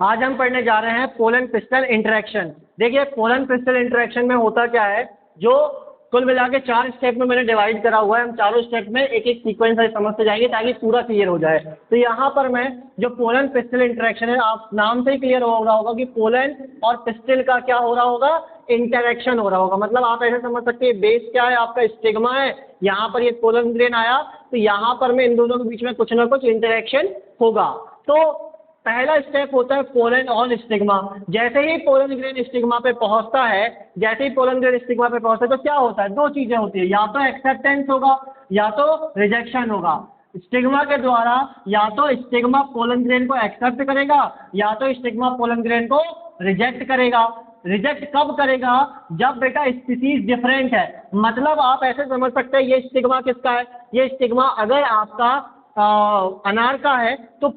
आज हम पढ़ने जा रहे हैं पोलन पिस्टल इंटरेक्शन। देखिए पोलन पिस्टल इंटरेक्शन में होता क्या है, जो कुल मिला के 4 स्टेप में मैंने डिवाइड करा हुआ है। हम चारों स्टेप में एक एक सीक्वेंस से समझते जाएंगे ताकि पूरा क्लियर हो जाए। तो यहाँ पर मैं जो पोलन पिस्टल इंटरेक्शन है, आप नाम से ही क्लियर हो रहा होगा कि पोलन और पिस्टल का क्या हो रहा होगा, इंटरेक्शन हो रहा होगा। मतलब आप ऐसे समझ सकते हैं बेस क्या है, आपका स्टिग्मा है, यहाँ पर ये पोलन ग्रेन आया तो यहाँ पर में इन दोनों के बीच में कुछ ना कुछ इंटरेक्शन होगा। तो पहला स्टेप होता है पोलन ऑन स्टिग्मा। जैसे ही पोलन ग्रेन स्टिग्मा पे पहुंचता है, जैसे ही पोलन ग्रेन स्टिग्मा पे पहुंचता है तो क्या होता है, दो चीजें होती है, या तो एक्सेप्टेंस होगा या तो रिजेक्शन होगा। स्टिग्मा के द्वारा या तो स्टिग्मा पोलन ग्रेन को एक्सेप्ट करेगा या तो स्टिग्मा पोलन ग्रेन को रिजेक्ट करेगा। रिजेक्ट कब करेगा, जब बेटा स्पीसीज डिफरेंट है। मतलब आप ऐसे समझ सकते हैं ये स्टिग्मा किसका है, ये स्टिग्मा अगर आपका अनार का है तो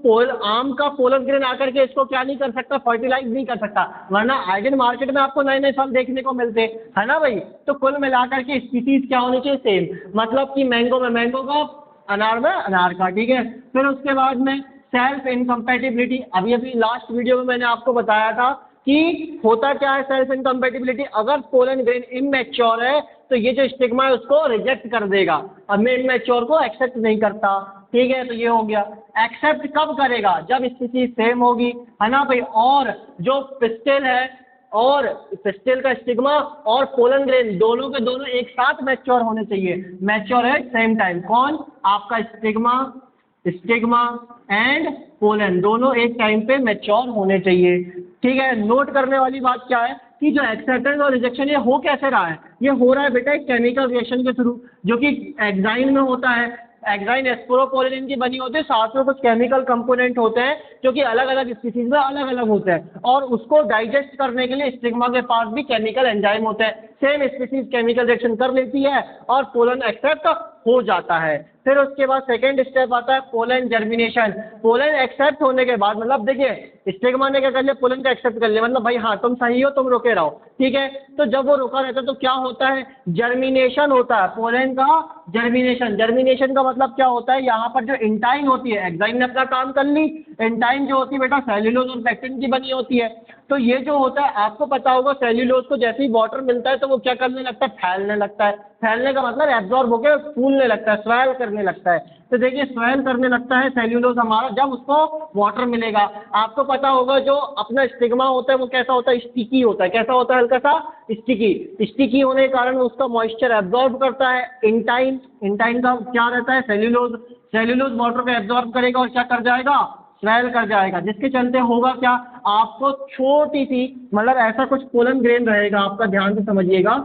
आम का पोलन ग्रेन आकर के इसको क्या नहीं कर सकता, फर्टिलाइज नहीं कर सकता, वरना आइडियल मार्केट में आपको नए नए फल देखने को मिलते है ना भाई। तो कुल मिलाकर के स्पीसीज क्या होनी चाहिए, सेम। मतलब कि मैंगो में मैंगो का, अनार में अनार का, ठीक है। फिर उसके बाद में सेल्फ इनकम्पैटिबिलिटी। अभी अभी लास्ट वीडियो में मैंने आपको बताया था कि होता क्या है सेल्फ इनकम्पैटिबिलिटी। अगर पोलन ग्रेन इमैच्योर है तो ये जो स्टिग्मा है उसको रिजेक्ट कर देगा, अब मैं इमैच्योर को एक्सेप्ट नहीं करता, ठीक है। तो ये हो गया। एक्सेप्ट कब करेगा, जब स्पीसीज सेम होगी, है ना भाई। और जो पिस्टल है और पिस्टल का स्टिग्मा और पोलन ग्रेन दोनों के दोनों एक साथ मैच्योर होने चाहिए, मैच्योर एट सेम टाइम। कौन, आपका स्टिग्मा, स्टिग्मा एंड पोलन दोनों एक टाइम पे मैच्योर होने चाहिए, ठीक है। नोट करने वाली बात क्या है कि जो एक्सेप्टेंस और रिजेक्शन ये हो कैसे रहा है, ये हो रहा है बेटा एक केमिकल रिएक्शन के थ्रू, जो कि एग्जाइन में होता है। एग्जाइन एस्पोरोपोलिन की बनी होती है, साथ में कुछ केमिकल कंपोनेंट होते हैं जो कि अलग अलग स्पीसीज में अलग अलग होते हैं, और उसको डाइजेस्ट करने के लिए स्टिग्मा के पास भी केमिकल एंजाइम होते हैं। सेम स्पीसीज केमिकल रिएक्शन कर लेती है और पोलन एक्सेप्ट हो जाता है। फिर उसके बाद सेकेंड स्टेप आता है पोलन जर्मिनेशन। पोलन एक्सेप्ट होने के बाद, मतलब देखिए स्टिग्मा ने क्या कर लिया, पोलन का एक्सेप्ट कर लिया, मतलब भाई हाँ तुम सही हो, तुम रुके रहो, ठीक है। तो जब वो रुका रहता है तो क्या होता है, जर्मिनेशन होता है, पोलन का जर्मिनेशन। जर्मिनेशन का मतलब क्या होता है, यहाँ पर जो इंटाइन होती है, एग्जाइम ने अपना काम कर ली, इंटाइन जो होती है बेटा सेल्यूलोज और पेक्टिन की बनी होती है। तो ये जो होता है आपको पता होगा, सेल्यूलोज को जैसे ही वाटर मिलता है तो वो क्या करने लगता है, फैलने लगता है। फैलने का मतलब एब्जॉर्ब होकर फूलने लगता है, स्वेल करने लगता है। तो देखिए स्वेल करने लगता है सेल्यूलोज हमारा जब उसको वाटर मिलेगा। आपको पता होगा जो अपना स्टिग्मा होता है वो कैसा होता है, स्टिकी होता है। कैसा होता है, हल्का सा स्टिकी। स्टिकी होने के कारण उसका मॉइस्चर एब्जॉर्ब करता है इंटाइन। इंटाइन का क्या रहता है, सेल्यूलोज। सेल्यूलोज वाटर को एब्जॉर्ब करेगा और क्या कर जाएगा, स्वेल कर जाएगा, जिसके चलते होगा क्या, आपको छोटी सी, मतलब ऐसा कुछ पोलन ग्रेन रहेगा आपका, ध्यान से समझिएगा।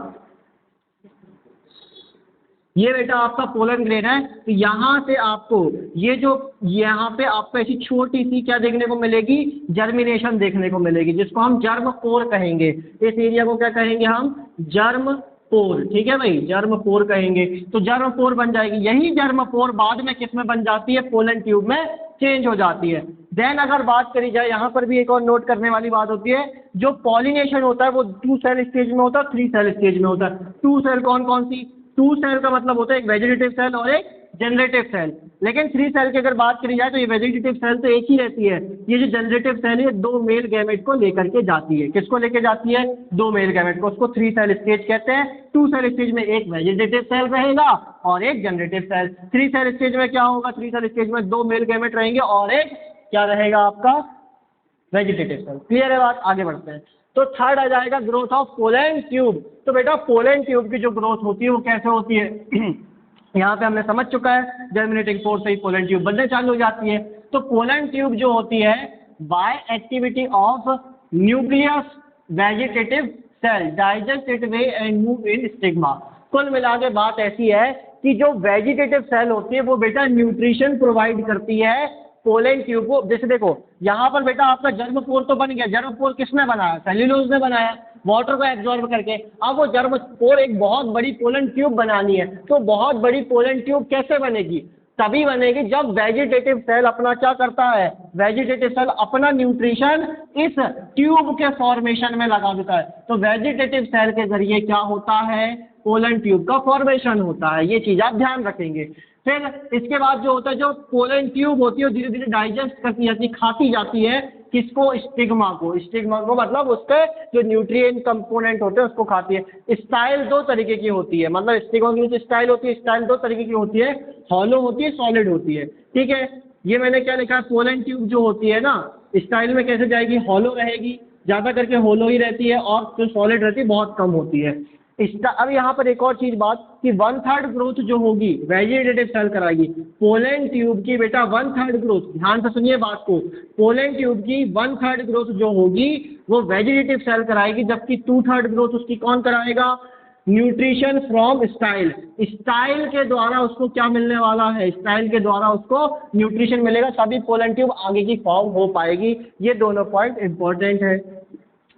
ये बेटा आपका पोलन ग्रेन है, तो यहाँ से आपको ये जो यहाँ पे आपको ऐसी छोटी सी क्या देखने को मिलेगी, जर्मिनेशन देखने को मिलेगी, जिसको हम जर्म पोर कहेंगे। इस एरिया को क्या कहेंगे हम, जर्म पोर, ठीक है भाई, जर्म पोर कहेंगे। तो जर्म पोर बन जाएगी, यही जर्म पोर बाद में किस में बन जाती है, पोलन ट्यूब में चेंज हो जाती है। देन अगर बात करी जाए, यहाँ पर भी एक और नोट करने वाली बात होती है, जो पॉलिनेशन होता है वो 2 सेल स्टेज में होता है, 3 सेल स्टेज में होता है। 2 सेल कौन कौन सी, 2 सेल का मतलब होता है एक वेजिटेटिव सेल और एक जनरेटिव सेल। लेकिन 3 सेल की अगर बात करी जाए तो ये वेजिटेटिव सेल तो एक ही रहती है, ये जो जनरेटिव सेल है 2 मेल गैमेट को लेकर के जाती है। किसको लेकर जाती है, 2 मेल गैमेट को, उसको 3 सेल स्टेज कहते हैं। 2 सेल स्टेज में एक वेजिटेटिव सेल रहेगा और एक जनरेटिव सेल। 3 सेल स्टेज में क्या होगा, 3 सेल स्टेज में 2 मेल गैमेट रहेंगे और एक क्या रहेगा आपका, वेजिटेटिव सेल। क्लियर है बात, आगे बढ़ते हैं। तो थर्ड आ जाएगा ग्रोथ ऑफ पोलन ट्यूब। तो बेटा पोलन ट्यूब की जो ग्रोथ होती है वो कैसे होती है, यहाँ पे हमने समझ चुका है, जर्मिनेटिंग फोर्स से ही पोलन ट्यूब बनने चालू हो जाती है। तो पोलन ट्यूब जो होती है, by activity of nucleus vegetative cell digest it way and move in stigma. कुल मिला के बात ऐसी है कि जो वेजिटेटिव सेल होती है वो बेटा न्यूट्रिशन प्रोवाइड करती है पोलन ट्यूब को। जैसे देखो यहाँ पर बेटा आपका जर्म पोर तो बन गया, जर्म पोर किसने बनाया, सेल्यूलोज ने बनाया, वाटर को एब्जॉर्ब करके। अब वो जर्म पोर एक बहुत बड़ी पोलन ट्यूब बनानी है, तो बहुत बड़ी पोलन ट्यूब कैसे बनेगी, तभी बनेगी जब वेजिटेटिव सेल अपना क्या करता है, वेजिटेटिव सेल अपना न्यूट्रिशन इस ट्यूब के फॉर्मेशन में लगा देता है। तो वेजिटेटिव सेल के जरिए क्या होता है, पोलन ट्यूब का फॉर्मेशन होता है। ये चीज आप ध्यान रखेंगे। फिर इसके बाद जो होता है, जो पोलन ट्यूब होती है धीरे धीरे डाइजेस्ट करती जाती है, खाती जाती है किसको, स्टिग्मा को, स्टिग्मा को मतलब उसके जो न्यूट्रिएंट कंपोनेंट होते हैं उसको खाती है। स्टाइल दो तरीके की होती है, मतलब स्टिग्मा की जो स्टाइल होती है, स्टाइल दो तरीके की होती है, हॉलो होती है, सॉलिड होती है, ठीक है। ये मैंने क्या लिखा है, पोलन ट्यूब जो होती है ना, स्टाइल में कैसे जाएगी, हॉलो रहेगी, ज्यादा करके हॉलो ही रहती है, और जो सॉलिड रहती है बहुत कम होती है। अब यहाँ पर एक और चीज बात कि 1/3 ग्रोथ जो होगी वेजिटेटिव सेल कराएगी। पोलन ट्यूब की बेटा 1/3 ग्रोथ, ध्यान से सुनिए बात को, पोलन ट्यूब की 1/3 ग्रोथ जो होगी वो वेजिटेटिव सेल कराएगी, जबकि 2/3 ग्रोथ उसकी कौन कराएगा, न्यूट्रिशन फ्रॉम स्टाइल। स्टाइल के द्वारा उसको क्या मिलने वाला है, स्टाइल के द्वारा उसको न्यूट्रिशन मिलेगा, तभी पोलन ट्यूब आगे की फॉर्म हो पाएगी। ये दोनों पॉइंट इंपॉर्टेंट है,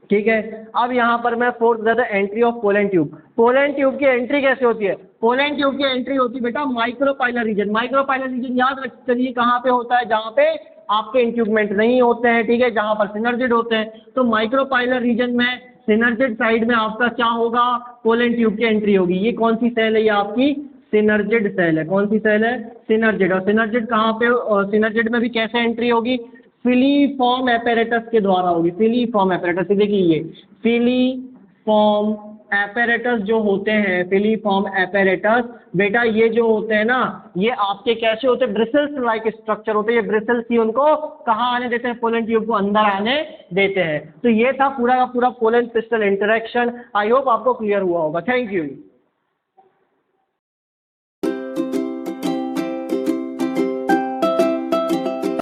ठीक है। अब यहाँ पर मैं फोर्थ बताता entry of pollen tube. Pollen tube की एंट्री कैसे होती है, पोलन ट्यूब की एंट्री होती है बेटा माइक्रोपाइलर रीजन। माइक्रोपाइलर रीजन याद रख चलिए कहाँ पे होता है, जहाँ पे आपके इंट्यूबमेंट नहीं होते हैं, ठीक है, जहाँ पर सिनर्जिड होते हैं। तो माइक्रोपाइलर रीजन में सिनर्जिड साइड में आपका क्या होगा, पोलन ट्यूब की एंट्री होगी। ये कौन सी सेल है, ये आपकी सिनर्जिड सेल है। कौन सी सेल है, सिनर्जिड। और सिनर्जिड कहाँ पे, और सिनर्जिड में भी कैसे एंट्री होगी, फिलीफॉर्म एपेरेटस के द्वारा होगी। फिलीफॉर्म एपेरेटस, देखिए ये फिलीफॉर्म एपेरेटस जो होते हैं, फिलीफॉर्म एपेरेटस बेटा ये जो होते हैं ना, ये आपके कैसे होते हैं, ब्रिसल्स लाइक स्ट्रक्चर होते हैं। ये ब्रिसल्स ही उनको कहाँ आने देते हैं, पोलन ट्यूब को अंदर आने देते हैं। तो ये था पूरा का पूरा pollen pistol interaction. I hope आपको क्लियर हुआ होगा। Thank you.